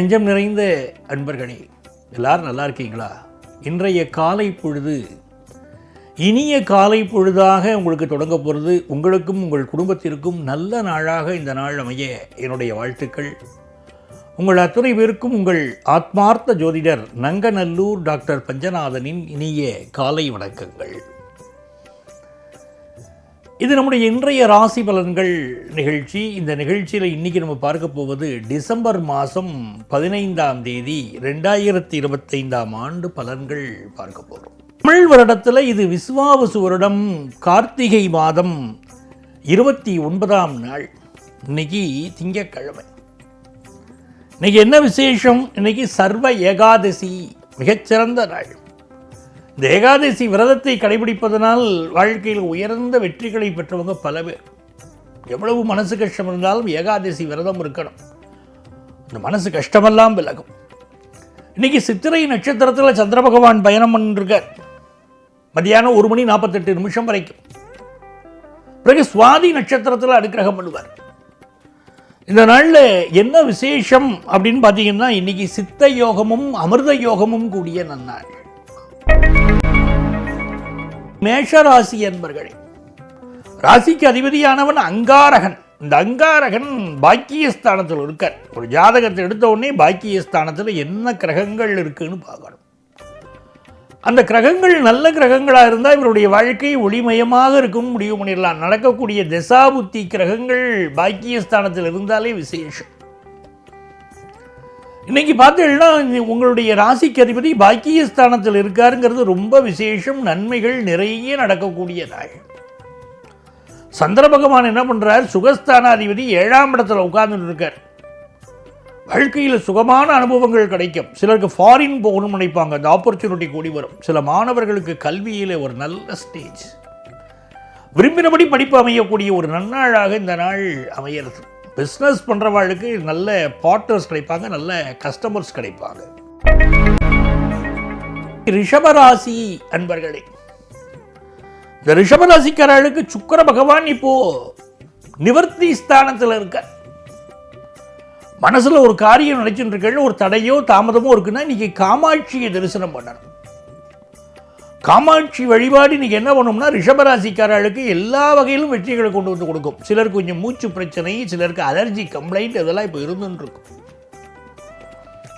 நெஞ்சம் நிறைந்த அன்பர்களே, எல்லாரும் நல்லா இருக்கீங்களா? இன்றைய காலை பொழுது இனிய காலை பொழுதாக உங்களுக்கு தொடங்க போகிறது. உங்களுக்கும் உங்கள் குடும்பத்திற்கும் நல்ல நாளாக இந்த நாள் அமைய என்னுடைய வாழ்த்துக்கள். உங்கள் அத்துணை பேருக்கும் உங்கள் ஆத்மார்த்த ஜோதிடர் நங்கநல்லூர் டாக்டர் பஞ்சநாதனின் இனிய காலை வணக்கங்கள். இது நம்முடைய இன்றைய ராசி பலன்கள் நிகழ்ச்சி. இந்த நிகழ்ச்சியில் இன்றைக்கி நம்ம பார்க்க போவது டிசம்பர் மாதம் 15ஆம் தேதி 2025ஆம் ஆண்டு பலன்கள் பார்க்க போகிறோம். தமிழ் வருடத்தில் இது விசுவாவசு வருடம், கார்த்திகை மாதம் 29ஆம் நாள். இன்னைக்கு திங்கட்கிழமை. இன்னைக்கு என்ன விசேஷம்? இன்னைக்கு சர்வ ஏகாதசி, மிகச்சிறந்த நாள். இந்த ஏகாதசி விரதத்தை கடைபிடிப்பதனால் வாழ்க்கையில் உயர்ந்த வெற்றிகளை பெற்றவங்க பல பேர். எவ்வளவு மனசு கஷ்டம் இருந்தாலும் ஏகாதசி விரதம் இருக்கணும். இந்த மனசு கஷ்டமெல்லாம் விலகும். இன்னைக்கு சித்திரை நட்சத்திரத்தில் சந்திர பகவான் பயணம் பண்ணிருக்கார். மதியானம் 1:48 வரைக்கும். பிறகு சுவாதி நட்சத்திரத்தில் அனுக்கிரகம் பண்ணுவார். இந்த நாளில் என்ன விசேஷம் அப்படின்னு பார்த்தீங்கன்னா, இன்னைக்கு சித்த யோகமும் அமிர்த யோகமும் கூடிய நன்னாள். மேஷராசி என்பர்களே, ராசிக்கு அதிபதியானவன் அங்காரகன். இந்த அங்காரகன் பாக்கியஸ்தானத்தில் இருக்கார். ஒரு ஜாதகத்தை எடுத்த உடனே பாக்கியஸ்தானத்தில் என்ன கிரகங்கள் இருக்குன்னு பார்க்கணும். அந்த கிரகங்கள் நல்ல கிரகங்களாக இருந்தால் இவருடைய வாழ்க்கை ஒளிமயமாக இருக்குன்னு முடிவு பண்ணிடலாம். நடக்கக்கூடிய திசாபுத்தி கிரகங்கள் பாக்கியஸ்தானத்தில் இருந்தாலே விசேஷம். இன்னைக்கு பார்த்தீங்கன்னா, உங்களுடைய ராசிக்கு அதிபதி பாக்கியஸ்தானத்தில் இருக்காருங்கிறது ரொம்ப விசேஷம். நன்மைகள் நிறைய நடக்கக்கூடிய நாள். சந்திர பகவான் என்ன பண்ணுறார்? சுகஸ்தானாதிபதி 7ஆம் இடத்துல உட்கார்ந்துட்டு இருக்கார். வாழ்க்கையில் சுகமான அனுபவங்கள் கிடைக்கும். சிலருக்கு ஃபாரின் போகணும்னு நினைப்பாங்க, அந்த ஆப்பர்ச்சுனிட்டி கூடி வரும். சில மாணவர்களுக்கு கல்வியில் ஒரு நல்ல ஸ்டேஜ், விரும்பினபடி படிப்பு அமையக்கூடிய ஒரு நன்னாளாக இந்த நாள் அமைகிறது. பிஸ்னஸ் பண்ணுறவாளுக்கு நல்ல பார்ட்னர்ஸ் கிடைப்பாங்க, நல்ல கஸ்டமர்ஸ் கிடைப்பாங்க. ரிஷபராசி அன்பர்களே, இந்த ரிஷபராசிக்காரர்களுக்கு சுக்கிர பகவான் இப்போ நிவர்த்தி ஸ்தானத்தில் இருக்க. மனசில் ஒரு காரியம் நினைச்சுட்டு இருக்க, ஒரு தடையோ தாமதமோ இருக்குன்னா இன்னைக்கு காமாட்சியை தரிசனம் பண்ணணும். காமாட்சி வழிபாடு இன்னைக்கு என்ன பண்ணும்னா, ரிஷபராசிக்காரர்களுக்கு எல்லா வகையிலும் வெற்றிகளை கொண்டு வந்து கொடுக்கும். சிலருக்கு கொஞ்சம் மூச்சு பிரச்சனை, சிலருக்கு அலர்ஜி கம்ப்ளைண்ட், இதெல்லாம் இப்போ இருந்துன்னு இருக்கும்.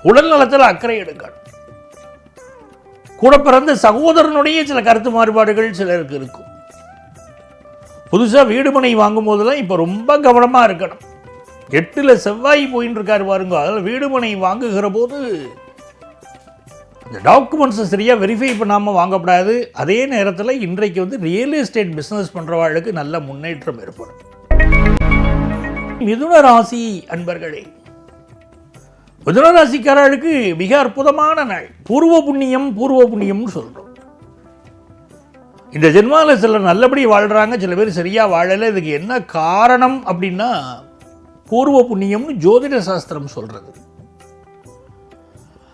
உடல் நலத்தில் அக்கறை எடுக்கணும். கூட பிறந்த சகோதரனுடைய சில கருத்து மாறுபாடுகள் சிலருக்கு இருக்கும். புதுசாக வீடு மனை வாங்கும் போதெல்லாம் இப்போ ரொம்ப கவனமாக இருக்கணும். 8ல் செவ்வாய் போயின்னு இருக்காரு பாருங்க. அதில் வீடு மனை வாங்குகிற போது இந்த டாக்குமெண்ட்ஸை சரியாக வெரிஃபை பண்ணாமல் வாங்கப்படாது. அதே நேரத்தில் இன்றைக்கு ரியல் எஸ்டேட் பிஸ்னஸ் பண்ணுறவாளுக்கு நல்ல முன்னேற்றம் ஏற்படும். மிதுன ராசி அன்பர்களே, மிதுன ராசிக்காரர்களுக்கு மிக அற்புதமான நாள். பூர்வ புண்ணியம்னு சொல்கிறோம். இந்த ஜென்மாவில் சிலர் நல்லபடி வாழ்கிறாங்க, சில பேர் சரியாக வாழலை. இதுக்கு என்ன காரணம் அப்படின்னா, பூர்வ புண்ணியம்னு ஜோதிட சாஸ்திரம் சொல்கிறது.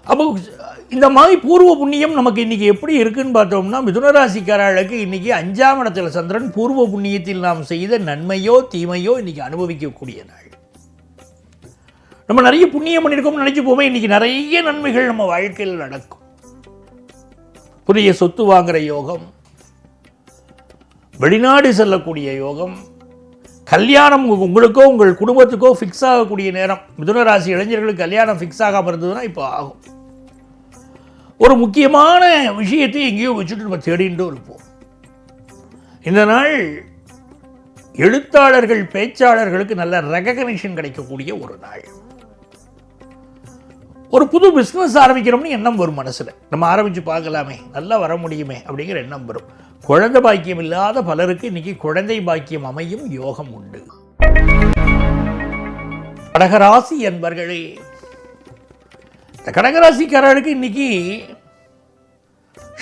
அப்போ இந்த மாதிரி பூர்வ புண்ணியம் நமக்கு இன்றைக்கி எப்படி இருக்குன்னு பார்த்தோம்னா, மிதுனராசிக்காரர்களுக்கு இன்றைக்கி 5ஆம் இடத்துல சந்திரன். பூர்வ புண்ணியத்தில் நாம் செய்த நன்மையோ தீமையோ இன்றைக்கி அனுபவிக்கக்கூடிய நாள். நம்ம நிறைய புண்ணியம் பண்ணியிருக்கோம்னு நினச்சி போமே, இன்றைக்கி நிறைய நன்மைகள் நம்ம வாழ்க்கையில் நடக்கும். புதிய சொத்து வாங்குகிற யோகம், வெளிநாடு செல்லக்கூடிய யோகம், கல்யாணம் உங்களுக்கோ உங்கள் குடும்பத்துக்கோ ஃபிக்ஸ் ஆகக்கூடிய நேரம். மிதுனராசி இளைஞர்களுக்கு கல்யாணம் ஃபிக்ஸ் ஆகாமல் இருந்ததுன்னா இப்போ ஆகும். ஒரு முக்கியமான விஷயத்தை எங்கேயோ வச்சுட்டு நம்ம தேடிட்டு இருப்போம். இந்த நாள் எழுத்தாளர்கள், பேச்சாளர்களுக்கு நல்ல ரெகக்னிஷன் கிடைக்கக்கூடிய ஒரு நாள். ஒரு புது பிஸ்னஸ் ஆரம்பிக்கிறோம்னு எண்ணம் வரும் மனசில். நம்ம ஆரம்பித்து பார்க்கலாமே, நல்லா வர முடியுமே அப்படிங்கிற எண்ணம் வரும். குழந்தை பாக்கியம் இல்லாத பலருக்கு இன்னைக்கு குழந்தை பாக்கியம் அமையும் யோகம் உண்டு. கடகராசி என்பர்களே, இந்த கடகராசிக்காரர்களுக்கு இன்னைக்கு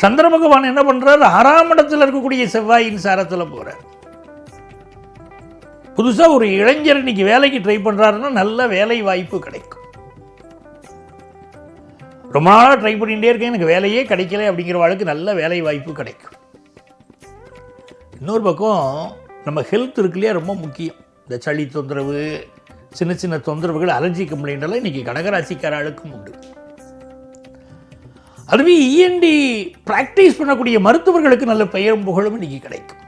சந்திர பகவான் என்ன பண்றார்? 6ஆம் இடத்துல இருக்கக்கூடிய செவ்வாயின் சாரத்தில் போறார். புதுசாக ஒரு இளைஞர் இன்னைக்கு வேலைக்கு ட்ரை பண்றாருன்னா நல்ல வேலை வாய்ப்பு கிடைக்கும். ரொம்ப நாளாக ட்ரை பண்ணிகிட்டே இருக்கேன், எனக்கு வேலையே கிடைக்கல அப்படிங்கிறவளுக்கு நல்ல வேலை வாய்ப்பு கிடைக்கும். இன்னொரு பக்கம் நம்ம ஹெல்த் இருக்கு இல்லையா, ரொம்ப முக்கியம். இந்த சளி தொந்தரவு, சின்ன சின்ன தொந்தரவுகள், அலர்ஜி கம்ப்ளைண்ட் எல்லாம் இன்னைக்கு கடகராசிக்காரர்களுக்கும் உண்டு. அதுவே இஎன்டி பிராக்டிஸ் பண்ணக்கூடிய மருத்துவர்களுக்கு நல்ல பெயரும் புகழும் இன்னைக்கு கிடைக்கும்.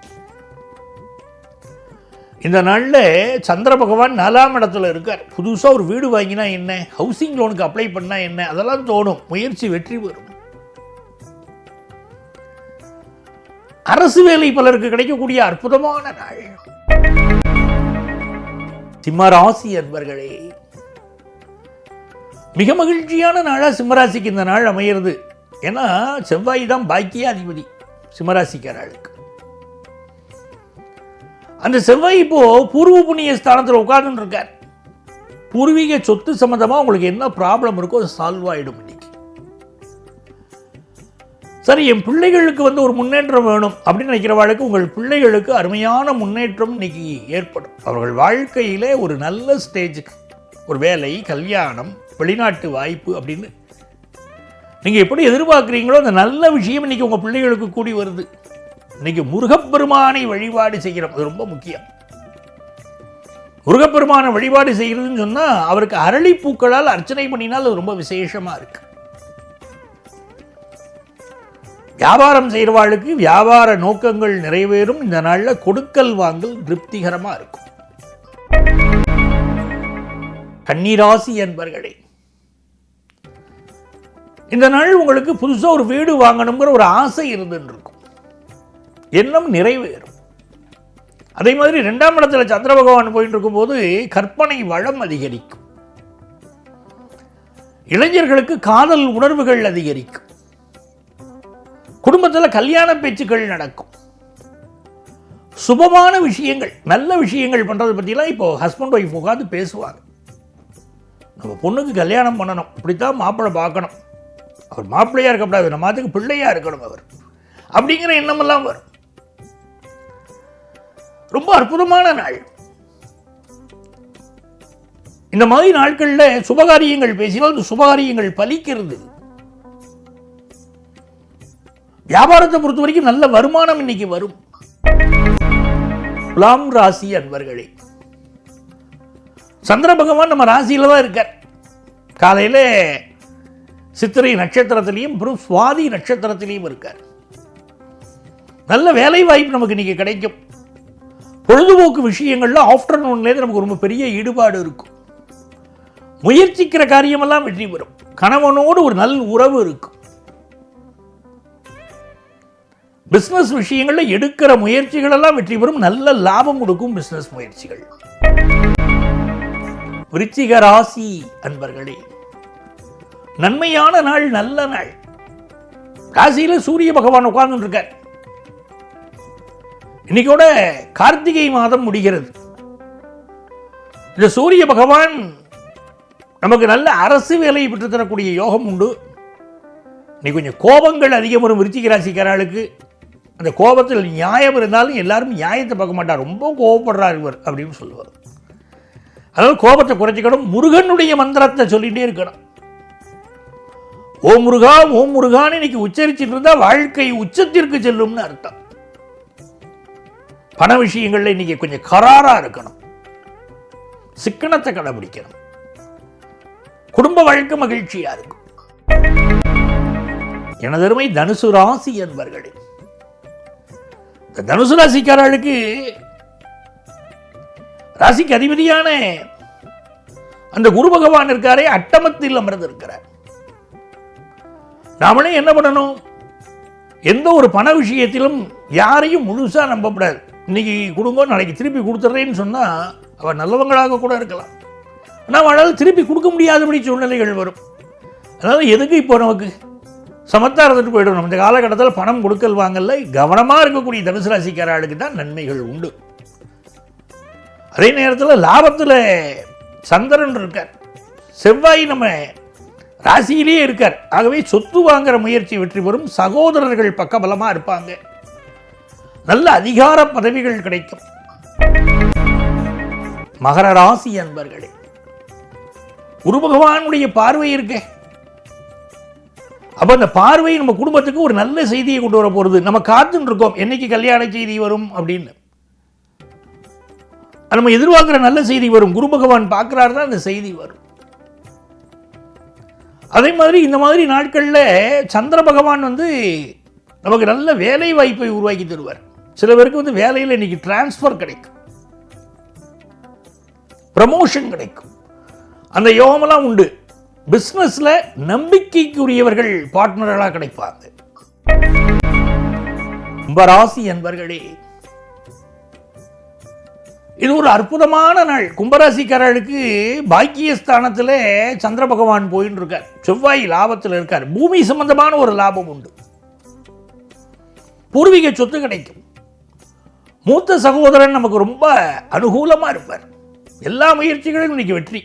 இந்த நாளில் சந்திர பகவான் 4ஆம் இடத்துல இருக்கார். புதுசாக ஒரு வீடு வாங்கினா என்ன, ஹவுசிங் லோனுக்கு அப்ளை பண்ணால் என்ன, அதெல்லாம் தோணும். முயற்சி வெற்றி பெறும். அரசு வேலை பலருக்கு கிடைக்கக்கூடிய அற்புதமான நாள். சிம்மராசி அன்பர்களே, மிக மகிழ்ச்சியான நாளாக சிம்மராசிக்கு இந்த நாள் அமையிறது. ஏன்னா செவ்வாய் தான் பாக்கிய அதிபதி சிம்மராசிக்காரர்களுக்கு. அந்த செவ்வாய் இப்போ பூர்வ புண்ணிய ஸ்தானத்தில் உட்கார்ந்து இருக்கார். பூர்வீக சொத்து சம்பந்தமாக உங்களுக்கு என்ன ப்ராப்ளம் இருக்கோ அது சால்வ் ஆகிடும். இன்னைக்கு சரி, என் பிள்ளைகளுக்கு ஒரு முன்னேற்றம் வேணும் அப்படின்னு நினைக்கிறவாளுக்கு உங்கள் பிள்ளைகளுக்கு அருமையான முன்னேற்றம் இன்னைக்கு ஏற்படும். அவர்கள் வாழ்க்கையிலே ஒரு நல்ல ஸ்டேஜுக்கு, ஒரு வேலை, கல்யாணம், வெளிநாட்டு வாய்ப்பு அப்படின்னு நீங்கள் எப்படி எதிர்பார்க்குறீங்களோ அந்த நல்ல விஷயம் இன்னைக்கு உங்கள் பிள்ளைகளுக்கு கூடி வருது. இன்னைக்கு முருகப்பெருமானை வழிபாடு செய்கிறோம், அது ரொம்ப முக்கியம். முருகப்பெருமானை வழிபாடு செய்கிறதுன்னு சொன்னால் அவருக்கு அரளிப்பூக்களால் அர்ச்சனை பண்ணினால் அது ரொம்ப விசேஷமாக இருக்கு. வியாபாரம் செய்கிறவாளுக்கு வியாபார நோக்கங்கள் நிறைவேறும். இந்த நாளில் கொடுக்கல் வாங்கல் திருப்திகரமாக இருக்கும். கன்னிராசி என்பர்களே, இந்த நாள் உங்களுக்கு புதுசாக ஒரு வீடு வாங்கணுங்கிற ஒரு ஆசை இருந்துன்னு இருக்கும். எண்ணம் நிறைவேறும். அதே மாதிரி 2ஆம் இடத்துல சந்திர பகவான் போயிட்டு இருக்கும்போது கற்பனை வளம் அதிகரிக்கும். இளைஞர்களுக்கு காதல் உணர்வுகள் அதிகரிக்கும். குடும்பத்தில் கல்யாண பேச்சுக்கள் நடக்கும். சுபமான விஷயங்கள், நல்ல விஷயங்கள் பண்ணுறதை பற்றிலாம் இப்போ ஹஸ்பண்ட் ஒய்ஃப் உட்காந்து பேசுவாங்க. நம்ம பொண்ணுக்கு கல்யாணம் பண்ணணும், இப்படித்தான் மாப்பிள்ளை பார்க்கணும், அவர் மாப்பிள்ளையாக இருக்கக்கூடாது, நம்ம அதுக்கு பிள்ளையாக இருக்கணும் அவர், அப்படிங்கிற எண்ணமெல்லாம் வரும். ரொம்ப அற்புதமான நாள். இந்த மாதிரி நாட்களில் சுபகாரியங்கள் பேசினால் அந்த சுபகாரியங்கள் பலிக்கிறது. வியாபாரத்தை பொறுத்த வரைக்கும் நல்ல வருமானம் இன்னைக்கு வரும். துலாம் ராசி அன்பர்களே, சந்திர பகவான் நம்ம ராசியில தான் இருக்கார். காலையில் சித்திரை நட்சத்திரத்திலையும் அப்புறம் சுவாதி நட்சத்திரத்திலையும் இருக்கார். நல்ல வேலை வாய்ப்பு நமக்கு இன்னைக்கு கிடைக்கும். பொழுதுபோக்கு விஷயங்கள்ல ஆஃப்டர்நூன்லேருந்து நமக்கு ரொம்ப பெரிய ஈடுபாடு இருக்கும். முயற்சிக்கிற காரியமெல்லாம் வெற்றி பெறும். கணவனோடு ஒரு நல்ல உறவு இருக்கும். பிசினஸ் விஷயங்கள்ல எடுக்கிற முயற்சிகள் எல்லாம் வெற்றி பெறும். நல்ல லாபம் கொடுக்கும் பிசினஸ் முயற்சிகள். விருச்சிக ராசி அன்பர்களே, நன்மையான நாள், நல்ல நாள். ராசியில சூரிய பகவான் உட்கார்ந்து இருக்கார். இன்னைக்கோட கார்த்திகை மாதம் முடிகிறது. இந்த சூரிய பகவான் நமக்கு நல்ல அரசு வேலையை பெற்று தரக்கூடிய யோகம் உண்டு. இன்னைக்கு கொஞ்சம் கோபங்கள் அதிகம் வரும் விருச்சிக ராசிக்காரர்களுக்கு. அந்த கோபத்தில் நியாயம் இருந்தாலும் எல்லாரும் நியாயத்தை பார்க்க மாட்டார். ரொம்ப கோபப்படுறார் இவர் அப்படின்னு சொல்லுவார். அதாவது கோபத்தை குறைச்சிக்கணும். முருகனுடைய மந்திரத்தை சொல்லிகிட்டே இருக்கணும். ஓம் முருகா ஓம் முருகான்னு இன்னைக்கு உச்சரிச்சுட்டு இருந்தா வாழ்க்கை உச்சத்திற்கு செல்லும்னு அர்த்தம். பண விஷயங்கள்ல இன்னைக்கு கொஞ்சம் கராரா இருக்கணும். சிக்கனத்தை கடைபிடிக்கணும். குடும்ப வாழ்க்கை மகிழ்ச்சியா இருக்கும். எனதருமை தனுசு ராசி என்பர்களே, இந்த தனுசு ராசிக்காரர்களுக்கு ராசிக்கு அதிபதியான அந்த குரு பகவான் இருக்காரே, அட்டமத்தில் அமர்ந்து இருக்கிறார். நாமளே என்ன பண்ணணும், எந்த ஒரு பண விஷயத்திலும் யாரையும் முழுசா நம்பக்கூடாது. இன்னைக்கு கொடுங்க, நாளைக்கு திருப்பி கொடுத்துட்றேன்னு சொன்னா அவன் நல்லவங்களாக கூட இருக்கலாம். ஆனால் அவனால் திருப்பி கொடுக்க முடியாதபடி சூழ்நிலைகள் வரும். அதனால எதுக்கு இப்போ நமக்கு சமத்தா இருந்துட்டு போயிடணும். இந்த காலகட்டத்தில் பணம் கொடுக்கல் வாங்கல கவனமாக இருக்கக்கூடிய தனுசு ராசிக்காரர்களுக்கு தான் நன்மைகள் உண்டு. அதே நேரத்தில் லாபத்தில் சந்திரன் இருக்கார், செவ்வாய் நம்ம ராசியிலேயே இருக்கார். ஆகவே சொத்து வாங்குற முயற்சி வெற்றி பெறும். சகோதரர்கள் பக்கபலமாக இருப்பாங்க. நல்ல அதிகார பதவிகள் கிடைக்கும். மகர ராசி அன்பர்களே, குரு பகவானுடைய பார்வை இருக்கு. அப்ப அந்த பார்வை நம்ம குடும்பத்துக்கு ஒரு நல்ல செய்தியை கொண்டு வர போறது. நம்ம காத்துன்னு இருக்கோம் என்னைக்கு கல்யாண செய்தி வரும் அப்படின்னு. நம்ம எதிர்பார்க்கிற நல்ல செய்தி வரும். குரு பகவான் பார்க்கிறார் தான் அந்த செய்தி வரும். அதே மாதிரி இந்த மாதிரி நாட்களில் சந்திர பகவான் நமக்கு நல்ல வேலை வாய்ப்பை உருவாக்கி தருவார். சில பேருக்கு வேலையில் இன்னைக்கு டிரான்ஸ்ஃபர் கிடைக்கும், ப்ரமோஷன் கிடைக்கும், அந்த யோகமெல்லாம் உண்டு. பிஸ்னஸில் நம்பிக்கைக்குரியவர்கள் பார்ட்னர்களாக கிடைப்பாங்க. கும்பராசி என்பர்களே, இது ஒரு அற்புதமான நாள். கும்பராசிக்காரர்களுக்கு பாக்கியஸ்தானத்தில் சந்திர பகவான் போயின்னு இருக்கார். செவ்வாய் லாபத்தில் இருக்கார். பூமி சம்பந்தமான ஒரு லாபம் உண்டு. பூர்வீக சொத்து கிடைக்கும். மூத்த சகோதரன் நமக்கு ரொம்ப அனுகூலமாக இருப்பார். எல்லா முயற்சிகளும் இன்னைக்கு வெற்றி.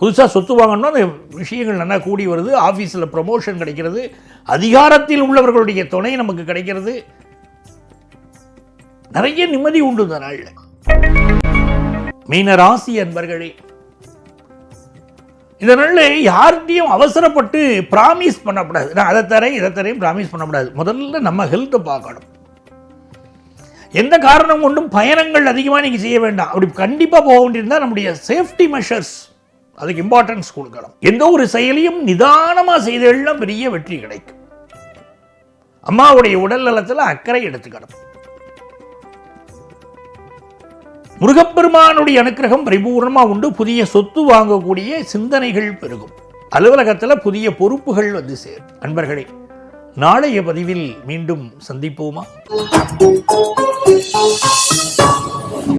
புதுசாக சொத்து வாங்கணும்னா அந்த விஷயங்கள் நல்லா கூடி வருது. ஆஃபீஸில் ப்ரமோஷன் கிடைக்கிறது. அதிகாரத்தில் உள்ளவர்களுடைய துணை நமக்கு கிடைக்கிறது. நிறைய நிம்மதி உண்டு இந்த நாளில். மீன ராசி அன்பர்களே, இந்த நாளில் யார்கிட்டையும் அவசரப்பட்டு பிராமிஸ் பண்ணக்கூடாது. நான் அதை தரேன் இதை தரேன் பிராமிஸ் பண்ணக்கூடாது. முதல்ல நம்ம ஹெல்த்தை பார்க்கணும். எந்த காரணம் கொண்டும் பயணங்கள் அதிகமாக நீங்கள் செய்ய வேண்டாம். அப்படி கண்டிப்பாக போக வேண்டியிருந்தால் நம்முடைய சேஃப்டி மெஷர்ஸ் அதுக்கு இம்பார்ட்டன்ஸ் கொடுக்கணும். எந்த ஒரு செயலையும் நிதானமாக செய்தெல்லாம் பெரிய வெற்றி கிடைக்கும். அம்மாவுடைய உடல் நலத்தில் அக்கறை எடுத்துக்கணும். முருகப்பெருமானுடைய அனுக்கிரகம் பரிபூர்ணமாக உண்டு. புதிய சொத்து வாங்கக்கூடிய சிந்தனைகள் பெருகும். அலுவலகத்தில் புதிய பொறுப்புகள் சேரும். அன்பர்களே, நாளைய பதிவில் மீண்டும் சந்திப்போமா?